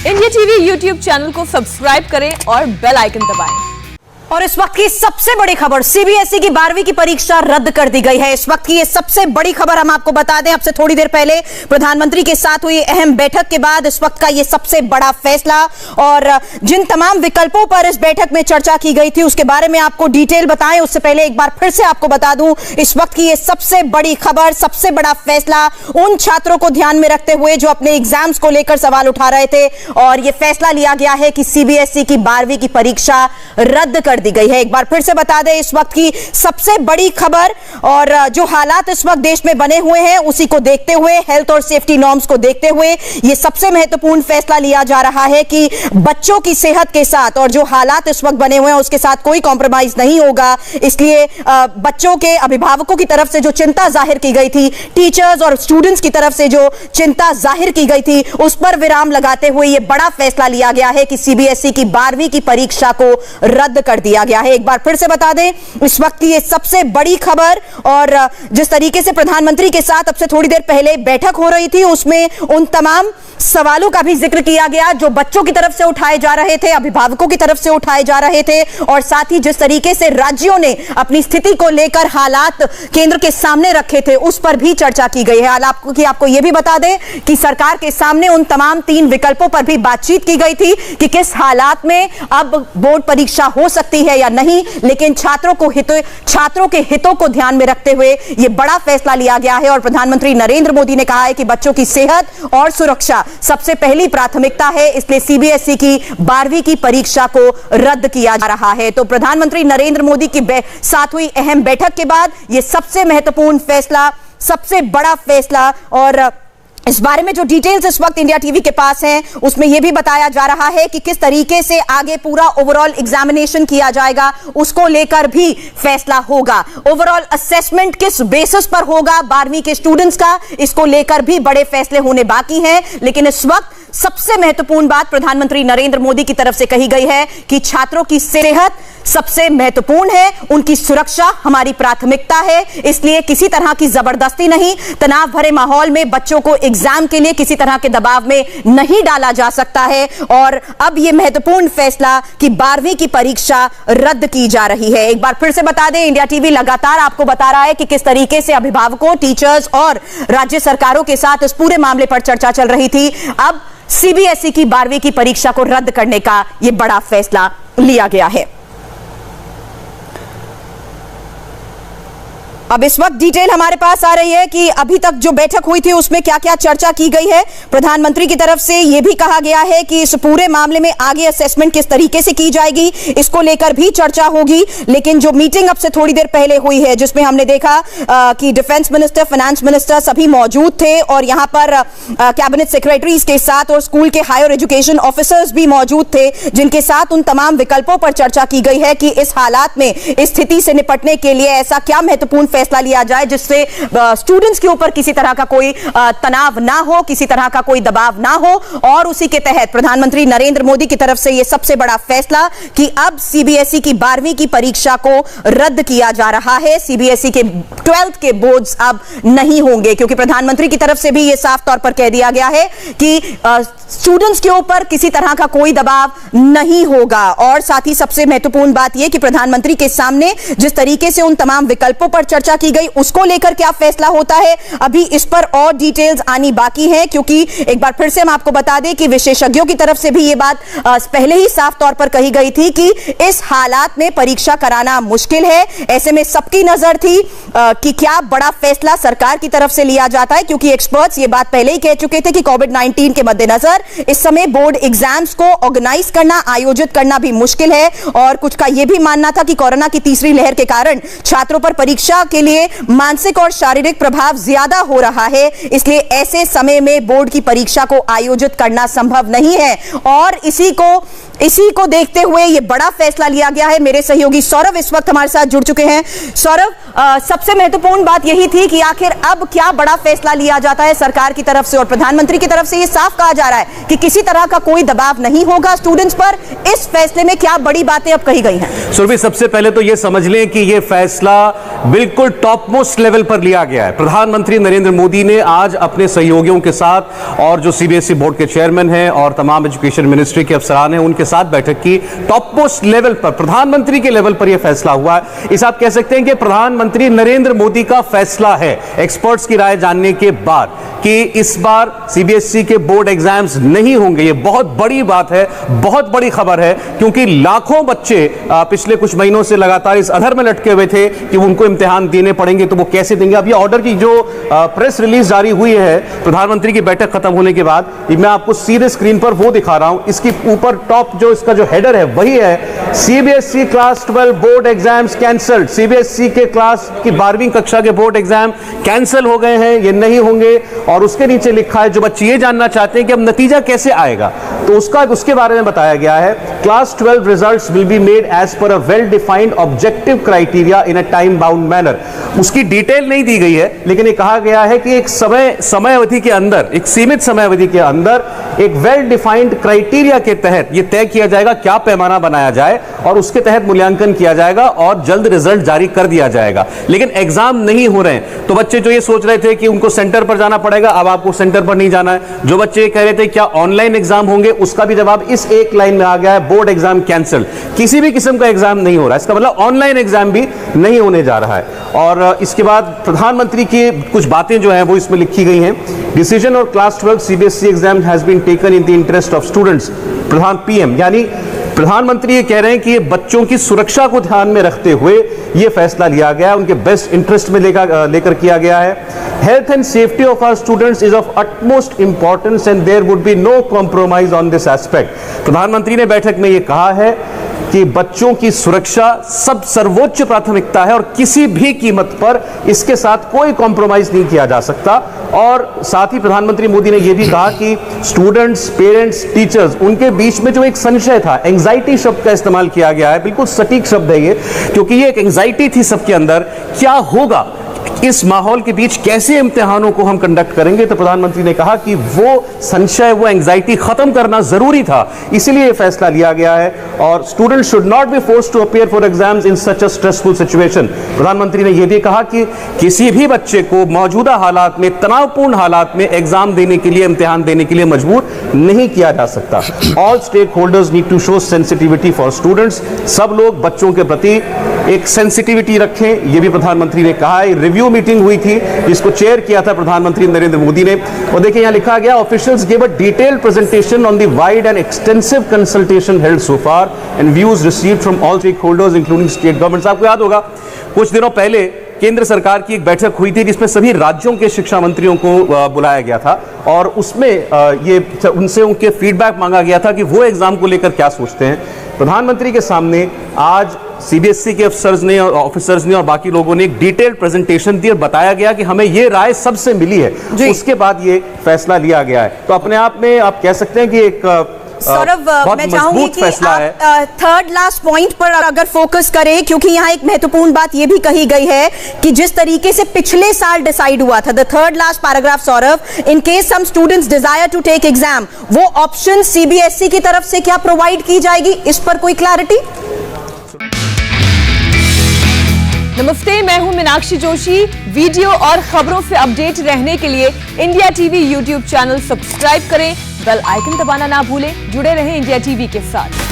India TV YouTube channel को subscribe करें और बेल आइकन दबाएं। और इस वक्त की सबसे बड़ी खबर, सीबीएसई की 12वीं की परीक्षा रद्द कर दी गई है। इस वक्त की ये सबसे बड़ी खबर हम आपको बता दें, अब से थोड़ी देर पहले प्रधानमंत्री के साथ हुई अहम बैठक के बाद इस वक्त का ये सबसे बड़ा फैसला, और जिन तमाम विकल्पों पर इस बैठक में चर्चा की गई थी उसके बारे में आपको डिटेल बताएं उससे पहले एक बार फिर से आपको बता दूं, इस वक्त की ये सबसे बड़ी खबर, सबसे बड़ा फैसला उन छात्रों को ध्यान में रखते हुए जो अपने एग्जाम्स को लेकर सवाल उठा रहे थे, और यह फैसला लिया गया है कि सीबीएसई की 12वीं की परीक्षा रद्द कर दी गई है। एक बार फिर से बता दें, इस वक्त की सबसे बड़ी खबर, और जो हालात इस वक्त देश में बने हुए हैं उसी को देखते हुए, हेल्थ और सेफ्टी नॉर्म्स को देखते हुए यह सबसे महत्वपूर्ण फैसला लिया जा रहा है कि बच्चों की सेहत के साथ और जो हालात इस वक्त बने हुए हैं उसके साथ कोई कॉम्प्रोमाइज नहीं होगा। इसलिए बच्चों के अभिभावकों की तरफ से जो चिंता जाहिर की गई थी, टीचर्स और स्टूडेंट्स की तरफ से जो चिंता जाहिर की गई थी, उस पर विराम लगाते हुए यह बड़ा फैसला लिया गया है कि सीबीएसई की 12वीं की परीक्षा को रद्द कर दिया गया है। एक बार फिर से बता दें, इस वक्त की ये सबसे बड़ी खबर, और जिस तरीके से प्रधानमंत्री के साथ अब से थोड़ी देर पहले बैठक हो रही थी उसमें उन तमाम सवालों का भी जिक्र किया गया जो बच्चों की तरफ से उठाए जा रहे थे, अभिभावकों की तरफ से उठाए जा रहे थे, और साथ ही जिस तरीके से राज्यों ने अपनी स्थिति को लेकर हालात केंद्र के सामने रखे थे उस पर भी चर्चा की गई है। आपको यह भी बता दें कि सरकार के सामने उन तमाम 3 विकल्पों पर भी बातचीत की गई थी कि किस हालात में अब बोर्ड परीक्षा हो सकती है या नहीं, लेकिन छात्रों के हितों को ध्यान में रखते हुए यह बड़ा फैसला लिया गया है। और प्रधानमंत्री नरेंद्र मोदी ने कहा है कि बच्चों की सेहत और सुरक्षा सबसे पहली प्राथमिकता है, इसलिए सीबीएसई की 12वीं की परीक्षा को रद्द किया जा रहा है। तो प्रधानमंत्री नरेंद्र मोदी की साथ हुई अहम बैठक के बाद यह सबसे महत्वपूर्ण फैसला, सबसे बड़ा फैसला, और इस बारे में जो डिटेल्स इस वक्त इंडिया टीवी के पास हैं उसमें यह भी बताया जा रहा है कि किस तरीके से आगे पूरा ओवरऑल एग्जामिनेशन किया जाएगा उसको लेकर भी फैसला होगा। ओवरऑल असेसमेंट किस बेसिस पर होगा 12वीं के स्टूडेंट्स का, इसको लेकर भी बड़े फैसले होने बाकी हैं। लेकिन इस वक्त सबसे महत्वपूर्ण बात प्रधानमंत्री नरेंद्र मोदी की तरफ से कही गई है कि छात्रों की सेहत सबसे महत्वपूर्ण है, उनकी सुरक्षा हमारी प्राथमिकता है, इसलिए किसी तरह की जबरदस्ती नहीं, तनाव भरे माहौल में बच्चों को एग्जाम के लिए किसी तरह के दबाव में नहीं डाला जा सकता है। और अब यह महत्वपूर्ण फैसला कि 12वीं की परीक्षा रद्द की जा रही है। एक बार फिर से बता दें, इंडिया टीवी लगातार आपको बता रहा है कि किस तरीके से अभिभावकों, टीचर्स और राज्य सरकारों के साथ इस पूरे मामले पर चर्चा चल रही थी। अब सीबीएसई की 12वीं की परीक्षा को रद्द करने का यह बड़ा फैसला लिया गया है। अब इस वक्त डिटेल हमारे पास आ रही है कि अभी तक जो बैठक हुई थी उसमें क्या क्या चर्चा की गई है। प्रधानमंत्री की तरफ से यह भी कहा गया है कि इस पूरे मामले में आगे असेसमेंट किस तरीके से की जाएगी इसको लेकर भी चर्चा होगी। लेकिन जो मीटिंग अब से थोड़ी देर पहले हुई है जिसमें हमने देखा कि डिफेंस मिनिस्टर, फाइनेंस मिनिस्टर सभी मौजूद थे, और यहां पर कैबिनेट सेक्रेटरीज के साथ और स्कूल के हायर एजुकेशन ऑफिसर्स भी मौजूद थे, जिनके साथ उन तमाम विकल्पों पर चर्चा की गई है कि इस हालात में, इस स्थिति से निपटने के लिए ऐसा क्या महत्वपूर्ण फैसला लिया जाए जिससे स्टूडेंट्स के ऊपर किसी तरह का कोई तनाव ना हो, किसी तरह का कोई दबाव ना हो। और उसी के तहत प्रधानमंत्री नरेंद्र मोदी की तरफ से यह सबसे बड़ा फैसला कि अब सीबीएसई की 12वीं की परीक्षा को रद्द किया जा रहा है। सीबीएसई के 12th के बोर्ड्स अब नहीं होंगे, क्योंकि प्रधानमंत्री की तरफ से भी यह साफ तौर पर कह दिया गया है कि स्टूडेंट्स के ऊपर किसी तरह का कोई दबाव नहीं होगा। और साथ ही सबसे महत्वपूर्ण बात यह कि प्रधानमंत्री के सामने जिस तरीके से उन तमाम विकल्पों पर चर्चा की गई उसको लेकर क्या फैसला होता है, अभी इस पर और डिटेल्स आनी बाकी है। क्योंकि एक बार फिर से हम आपको बता दें कि विशेषज्ञों की तरफ से भी यह बात पहले ही साफ तौर पर कही गई थी कि इस हालात में परीक्षा कराना मुश्किल है। ऐसे में सबकी नजर थी कि क्या बड़ा फैसला सरकार की तरफ से लिया जाता है, क्योंकि एक्सपर्ट्स ये बात पहले ही कह चुके थे कि कोविड-19 के मद्देनजर इस समय बोर्ड एग्जाम्स को ऑर्गेनाइज करना, आयोजित करना भी मुश्किल है। और कुछ का यह भी मानना था कि कोरोना की तीसरी लहर के कारण छात्रों पर परीक्षा के लिए मानसिक और शारीरिक प्रभाव ज्यादा हो रहा है, इसलिए ऐसे समय में बोर्ड की परीक्षा को आयोजित करना संभव नहीं है। और इसी को देखते हुए यह बड़ा फैसला लिया गया है। मेरे सहयोगी सौरभ इस वक्त हमारे साथ जुड़ चुके हैं। सौरभ, सबसे महत्वपूर्ण बात यही थी कि आखिर अब क्या बड़ा फैसला लिया जाता है सरकार की तरफ से, और प्रधानमंत्री की तरफ से यह साफ कहा जा रहा है कि किसी तरह का कोई दबाव नहीं होगा स्टूडेंट्स पर। इस फैसले में क्या बड़ी बातें अब कही गई हैं? सुरभि, सबसे पहले तो यह समझ लें कि यह फैसला बिल्कुल बिल्कुल टॉप मोस्ट लेवल पर लिया गया है। प्रधानमंत्री नरेंद्र मोदी ने आज अपने सहयोगियों के साथ और जो सीबीएसई बोर्ड के चेयरमैन हैं और तमाम एजुकेशन मिनिस्ट्री के अफसरान हैं उनके साथ बैठक की। टॉप मोस्ट लेवल पर, प्रधानमंत्री के लेवल पर यह फैसला हुआ है। इस आप कह सकते हैं कि प्रधानमंत्री नरेंद्र मोदी का फैसला है एक्सपर्ट्स की राय जानने के बाद कि इस बार सीबीएसई के बोर्ड एग्जाम्स नहीं होंगे। यह बहुत बड़ी बात है, बहुत बड़ी खबर है, क्योंकि लाखों बच्चे पिछले कुछ महीनों से लगातार इस अधर में लटके हुए थे कि उनको इम्तिहान देने पड़ेंगे, तो वो कैसे देंगे। अब ये ऑर्डर की जो प्रेस रिलीज जारी हुई है प्रधानमंत्री की बैठक खत्म होने के बाद, मैं आपको सीधे स्क्रीन पर वो दिखा रहा हूं। इसके ऊपर टॉप जो इसका जो हेडर है वही है CBSE class 12 board exams cancelled. CBSE के क्लास की 12वीं कक्षा के बोर्ड एग्जाम कैंसिल हो गए हैं, ये नहीं होंगे। और उसके नीचे लिखा है जो बच्चे ये जानना चाहते हैं कि अब नतीजा कैसे आएगा, तो उसके बारे में बताया गया है class 12 results will be made as per a well defined objective criteria in a time bound manner. उसकी डिटेल नहीं दी गई है, लेकिन ये कहा गया है कि एक समय अवधि के अंदर, एक सीमित समय अवधि के अंदर एक वेल डिफाइंड क्राइटेरिया के तहत यह तय किया जाएगा क्या पैमाना बनाया जाए और उसके तहत मूल्यांकन किया जाएगा और जल्द रिजल्ट जारी कर दिया जाएगा। लेकिन एग्जाम नहीं हो रहे हैं, तो बच्चे जो ये सोच रहे थे कि उनको सेंटर पर जाना पड़ेगा, अब आपको सेंटर पर नहीं जाना है। जो बच्चे कह रहे थे क्या ऑनलाइन एग्जाम होंगे, उसका भी जवाब इस एक लाइन में आ गया है, बोर्ड एग्जाम कैंसिल। किसी भी किस्म का एग्जाम नहीं हो रहा है, इसका मतलब ऑनलाइन एग्जाम भी नहीं होने जा रहा है। और इसके बाद प्रधानमंत्री की कुछ बातें जो हैं वो इसमें लिखी गई हैं। डिसीजन और class 12 CBSE exam has been taken in the interest of students. PM यानी प्रधानमंत्री ये कह रहे हैं कि ये बच्चों की सुरक्षा को ध्यान में रखते हुए ये फैसला लिया गया है, उनके बेस्ट इंटरेस्ट में लेकर किया गया है। Health and safety of our students is of utmost importance and there would be no compromise on this aspect. प्रधानमंत्री ने बैठक में ये कहा है कि बच्चों की सुरक्षा सब सर्वोच्च प्राथमिकता है और किसी भी कीमत पर इसके साथ कोई कॉम्प्रोमाइज नहीं किया जा सकता। और साथ ही प्रधानमंत्री मोदी ने यह भी कहा कि स्टूडेंट्स, पेरेंट्स, टीचर्स, उनके बीच में जो एक संशय था, एंजाइटी शब्द का इस्तेमाल किया गया है, बिल्कुल सटीक शब्द है ये, क्योंकि ये एक एंजाइटी थी सबके अंदर, क्या होगा इस माहौल के बीच, कैसे इम्तिहानों को हम कंडक्ट करेंगे। तो प्रधानमंत्री ने कहा कि वो संशय, वो एंजाइटी खत्म करना जरूरी था, इसीलिए यह फैसला लिया गया है। और students should not be forced to appear for exams in such a stressful situation. प्रधानमंत्री ने यह भी कहा कि किसी भी बच्चे को मौजूदा हालात में, तनावपूर्ण हालात में एग्जाम देने के लिए, इम्तिहान देने के लिए मजबूर नहीं किया जा सकता। All stakeholders need to show sensitivity for students. सब लोग बच्चों के प्रति एक सेंसिटिविटी रखें, यह भी प्रधानमंत्री ने कहा है। रिव्यू मीटिंग हुई थी जिसको चेयर किया था प्रधानमंत्री नरेंद्र मोदी ने, और देखिए यहां लिखा गया officials give a detailed presentation on the wide and extensive consultation held so far and views received from all stakeholders including state governments. आपको याद होगा कुछ दिनों पहले केंद्र सरकार की एक बैठक हुई थी जिसमें सभी राज्यों के शिक्षा मंत्रियों को बुलाया गया था और उसमें ये उनसे उनके फीडबैक मांगा गया था कि वो एग्जाम को लेकर क्या सोचते हैं। प्रधानमंत्री के सामने आज सीबीएसई के अफसर्स ने और ऑफिसर्स ने और बाकी लोगों ने एक डिटेल्ड प्रेजेंटेशन दी और बताया गया कि हमें ये राय सबसे मिली है, उसके बाद ये फैसला लिया गया है। तो अपने आप में आप कह सकते हैं कि एक सौरभ, मैं चाहूंगी कि आप थर्ड लास्ट पॉइंट पर अगर फोकस करें, क्योंकि यहाँ एक महत्वपूर्ण बात यह भी कही गई है कि जिस तरीके से पिछले साल डिसाइड हुआ था, the third last paragraph Saurabh, in case some students desire to take exam, वो ऑप्शन सीबीएसई की तरफ से क्या प्रोवाइड की जाएगी, इस पर कोई क्लैरिटी? नमस्ते, मैं हूं मीनाक्षी जोशी। वीडियो और खबरों से अपडेट रहने के लिए India TV YouTube channel subscribe करें, बेल आइकन दबाना ना भूलें। जुड़े रहें इंडिया टीवी के साथ।